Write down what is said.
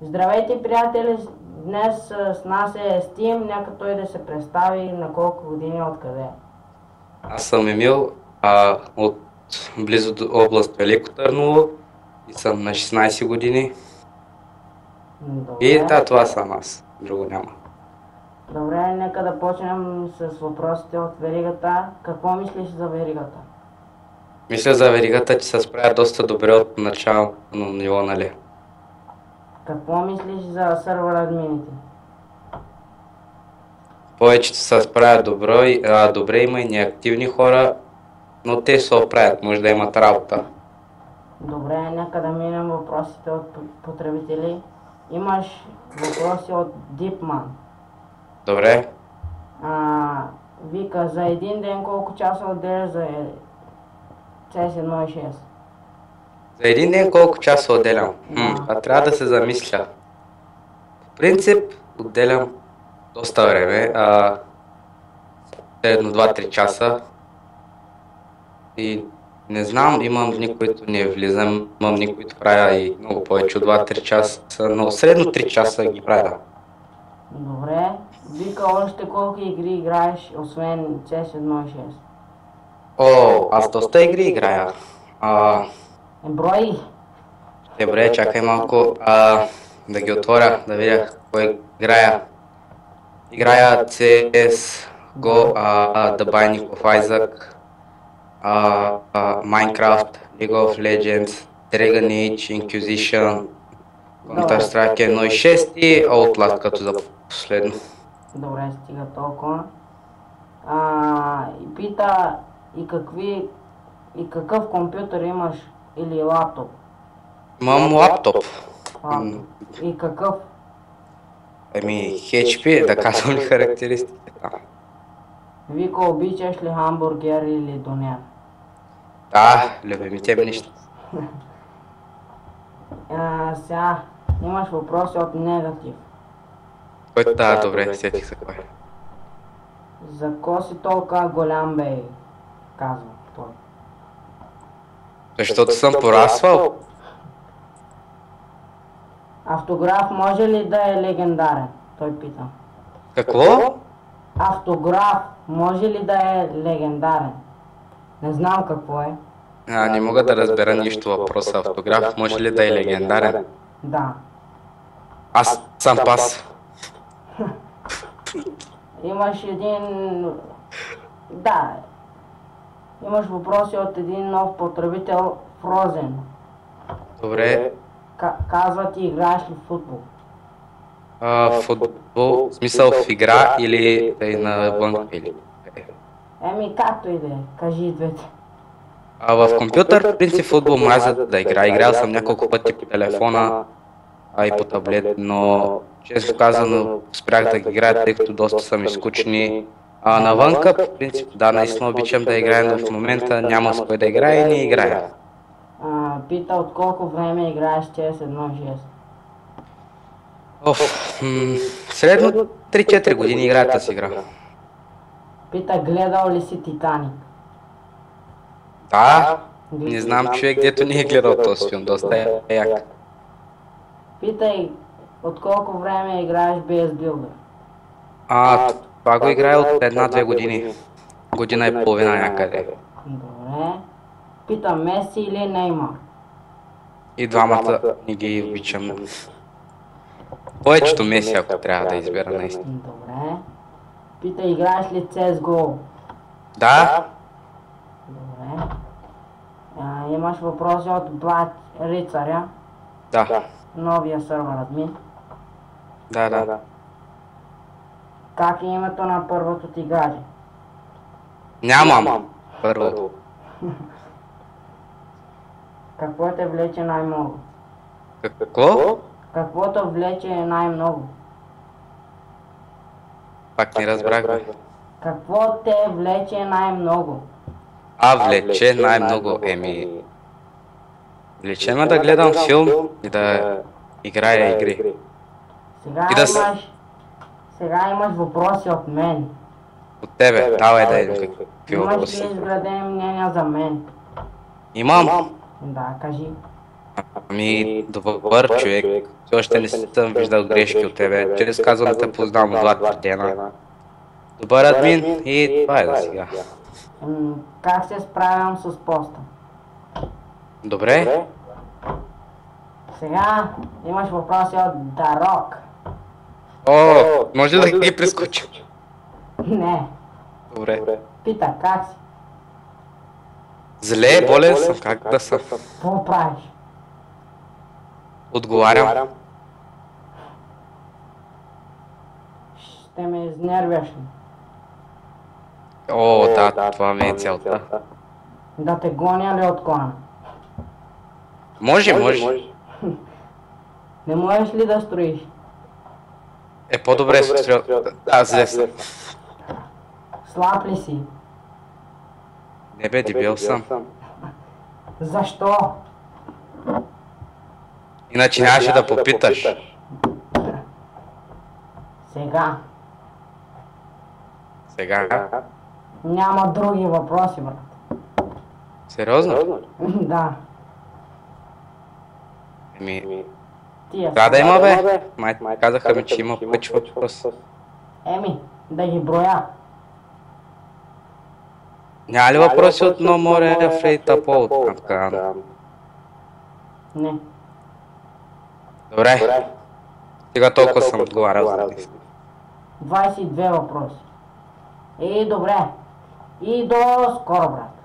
Здравейте, приятели! Днес с нас е Стим. Нека той да се представи на колко години, откъде. Аз съм Емил, от близо до област Велико Търново и съм на 16 години. И Добре. това съм аз, друго няма. Добре, нека да почнем с въпросите от веригата. Какво мислиш за веригата? Мисля за веригата, че се справя доста добре от начално ниво, нали? Какво мислиш за сървър админите? Повечето се справят добре, има и неактивни хора, но те се оправят, може да имат работа. Добре, нека да минем въпросите от потребители. Имаш въпроси от Дипман. Добре? Вика, за един ден колко часа отделяш за CS 1.6? За един ден колко часа отделям? Трябва да се замисля. В принцип, отделям доста време, средно 2-3 часа. И не знам, имам дни, които не влизам, имам дни, които правя и много повече от 2-3 часа, но средно 3 часа ги правя. Добре. Вика, още колко игри играеш, освен CS 1.6? Аз доста игри играя. Брой! Добре, чакай малко да ги отворя, да видя кой играя. Играя CS, Go, The Binding of Isaac, Minecraft, League of Legends, Dragon Age, Inquisition, Counter-Strike 1.6 и Outlast като за последно. Добре, стига толкова. И пита и какъв компютър имаш или лаптоп? Имам лаптоп. И какъв? HP, да казвам ли характеристиките? Вика, обичаш ли хамбургер или донер? Да, любимите ми неща. Сега имаш въпроси от негатив. Който добре, сетих се кой. За ко си толкова голям, бе? Казва той. Защото съм порасвал. Автограф може ли да е легендарен? Той пита. Какво? Автограф може ли да е легендарен? Не знам какво е. Не мога да разбера нищо въпроса. Автограф може ли да е легендарен? Да. Аз съм пас. Имаш един... Да. Имаш въпроси от един нов потребител, Frozen. Добре. Казва ти, играеш ли в футбол? Футбол, в смисъл в игра или навън или? Както и да е, кажи двете. В компютър, в принцип футбол мразя да игра. Играл съм няколко пъти по телефона, и по таблет, но често казано спрях да ги играя, тъй като доста са ми скучни. Навънка, в принцип, да, наистина обичам да играя, но в момента няма с кой да играя и не играя. Пита от колко време играеш CS 1.6? Средно 3-4 години играя тази игра. Пита, гледал ли си Титаник? Да, не знам човек, дето не е гледал този филм, доста е як. Питай, от колко време играеш BS Builder? Това го играя от 1-2 години. Година и половина някъде. Добре. Пита, Меси или Неймар? И двамата не ги обичам. Повечето Меси, ако трябва да избера наистина. Добре. Пита, играеш ли CSGO? Да. Добре. Имаш въпроси от Блад Рицаря? Да. Новия сървър админ. Да. Как е името на първото ти гадже? Нямам. Първо. Какво те влече най-много? Какво? Какво те влече най-много? Пак не разбрах, бе. Какво те влече най-много? Влече най-много, влече ме да гледам филм и да играя игри. Сега имаш въпроси от мен. От тебе, давай да видим какви въпроси. въпроси. Имаш ли изградени мнения за мен? Имам. Да, кажи. Ами, добър човек. Все още не съм виждал грешки от тебе. Чрез казвам да те познавам от 2-3 дена. Добър админ и това е за сега. Как се справям с поста? Добре? Сега имаш въпроси от Дарок. О, може ли да ги прескочим? Не, Добре. пита как си? Зле, болен съм, как да съм? Какво правиш? Отговарям. Ще ме изнервяш ли? О, да, това ми е целта. Да те гоня ли от клана? Може. Не можеш ли да строиш? Е, по-добре се стрел. Зле съм. Слаб ли си? Не бе, дебил съм. Защо? Иначе нямаше да попиташ. Сега. Сега? Няма други въпроси, брат. Сериозно? Да. Еми, Тия трябва да са. има бе. Май казаха ми, че има повече въпрос. Да ги броя. Няма ли въпроси от No More Afraid Apple? Не. Добре. Сега толкова съм отговарял за днес. 22 въпроси. И добре. И до скоро, брат.